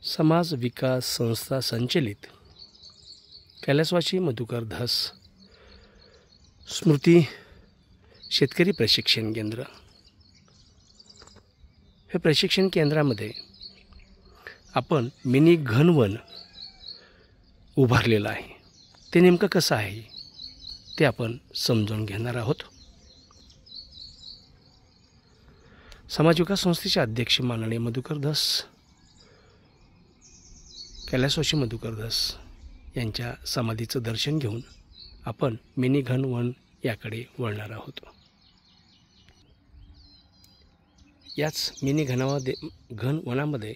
समाज विकास संस्था संचलित कैलासवासी मधुकर धस स्मृती शेतकरी प्रशिक्षण केंद्र, हे प्रशिक्षण केंद्रामध्ये आपण मिनी घनवन उभारलेलं आहे. ते नेमकं कसं आहे ते आपण समजून घेणार आहोत. समाज विकास संस्थेचे अध्यक्ष माननीय मधुकर धस, कैलासवासी मधुकर धस यांच्या समाधीचं दर्शन घेऊन आपण मिनी घनवन याकडे वळणार आहोत. याच मिनी घनवनामध्ये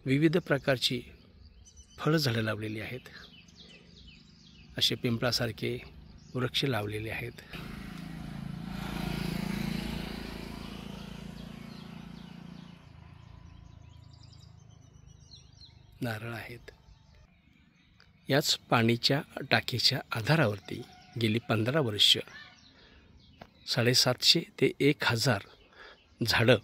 विविध प्रकारची फळझाडं लावलेली आहेत. असे पिंपळासारखे वृक्ष लावलेले आहेत. नारळ आहेत. याच पाणीच्या टाकीच्या आधारावरती गेली 15 वर्ष 750 ते 1000 झाडं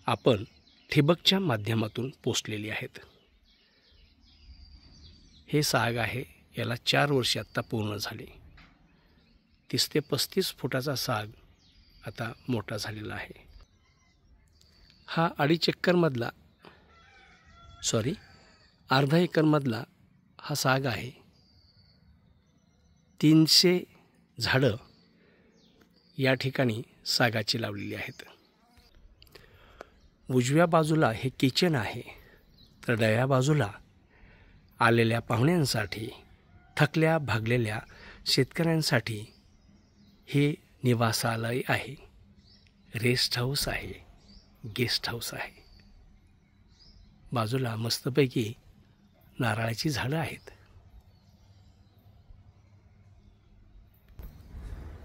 आपण ठिबकच्या माध्यमातून पोसलेली आहेत. हे साग आहे, याला 4 वर्षे आत्ता पूर्ण झाले. 30 ते 35 फुटाचा साग आता मोठा झालेला आहे. हा अर्धा एकरमधला हा साग आहे. 300 झाडं या ठिकाणी सागाची लावलेली आहेत. उजव्या बाजूला हे किचन आहे, तर डाव्या बाजूला आलेल्या पाहुण्यांसाठी, थकल्या भागलेल्या शेतकऱ्यांसाठी हे निवासालय आहे, रेस्ट हाऊस आहे, गेस्ट हाऊस आहे. बाजूला मस्तपैकी नारळाची झाडं आहेत.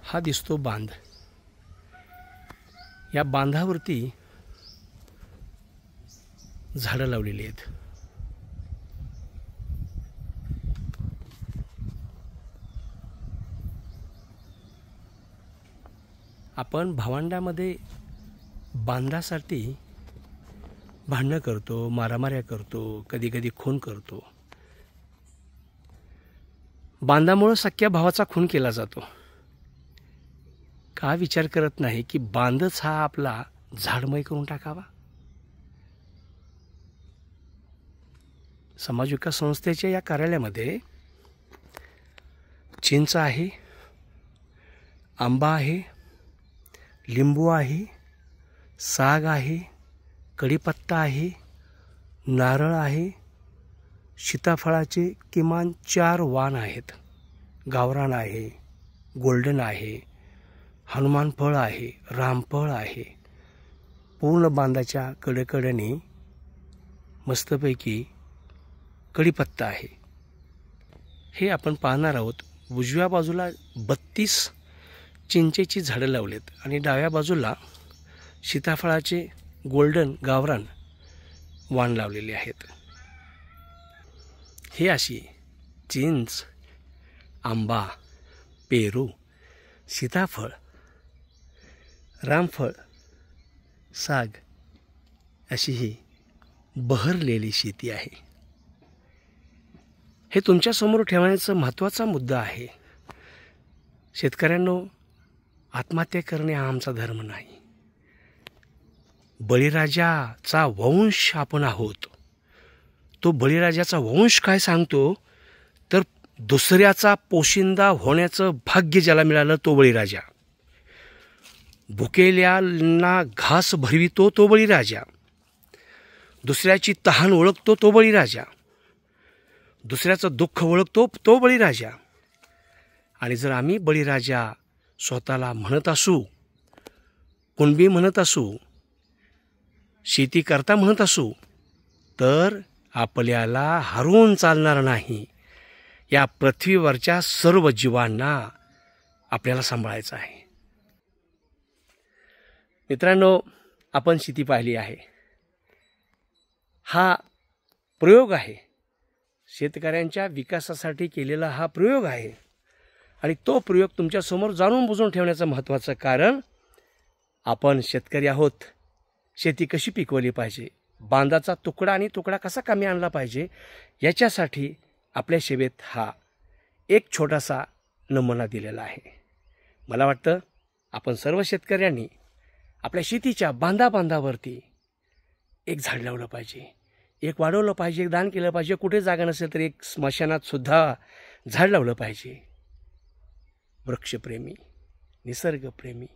हा दिसतो बांध. या बांधावरती झाडं लावलेली आहेत. आपण भावंडामध्ये बांधासाठी भांडणं करतो, मारामाऱ्या करतो, कधी कधी खून करतो. बांधामुळं सख्या भावाचा खून केला जातो. का विचार करत नाही की बांधच हा आपला झाडमय करून टाकावा. समाज विकास संस्थेच्या या कार्यालयामध्ये चिंच आहे, आंबा आहे, लिंबू आहे, साग आहे, कढीपत्ता आहे, नारळ आहे, सीताफळाचे किमान 4 वाण आहेत, गावरान आहे, गोल्डन आहे, हनुमान फळ आहे, रामफळ आहे. पूर्ण बांधाच्या कडेकडेने मस्तपैकी कढीपत्ता आहे. हे आपण पाहणार आहोत. उजव्या बाजूला 32 चिंचेची झाडं लावलेत आणि डाव्या बाजूला सीताफळाचे गोल्डन गावरान वाण लावलेले आहेत. हे अशी चिंच, आंबा, पेरू, सीताफळ, रामफळ, साग अशी ही बहरलेली शेती आहे. हे तुमच्यासमोर ठेवण्याचा महत्त्वाचा मुद्दा आहे. शेतकऱ्यांनो, आत्महत्या करणे हा आमचा धर्म नाही. बळीराजाचा वंश आपण आहोत. तो बळीराजाचा वंश काय सांगतो तर दुसऱ्याचा पोशिंदा होण्याचं भाग्य ज्याला मिळालं तो बळीराजा. भुकेल्याना घास भरवितो तो बळीराजा. दुसऱ्याची तहान ओळखतो तो बळीराजा. दुसऱ्याचं दुःख ओळखतो तो बळीराजा. आणि जर आम्ही बळीराजा स्वतःला म्हणत असू, कुणबी म्हणत असू, शेती करता म्हणत असू, तर आपल्याला हरवून चालणार नाही. या पृथ्वीवरच्या सर्व जीवांना आपल्याला सांभाळायचं आहे. मित्रांनो, आपण शेती पाहिली आहे. हा प्रयोग आहे, शेतकऱ्यांच्या विकासासाठी केलेला हा प्रयोग आहे. आणि तो प्रयोग तुमच्यासमोर जाणून बुजून ठेवण्याचं महत्त्वाचं कारण, आपण शेतकरी आहोत. शेती कशी पिकवली पाहिजे, बांधाचा तुकडा आणि तुकडा कसा कमी आणला पाहिजे याच्यासाठी आपल्या सेवेत हा एक छोटासा नमुना दिलेला आहे. मला वाटतं आपण सर्व शेतकऱ्यांनी आपल्या शेतीच्या बांधावरती एक झाड लावलं पाहिजे, एक वाढवलं पाहिजे, एक दान केलं पाहिजे. कुठे जागा नसेल तर एक स्मशानात सुद्धा झाड लावलं पाहिजे. वृक्षप्रेमी, निसर्गप्रेमी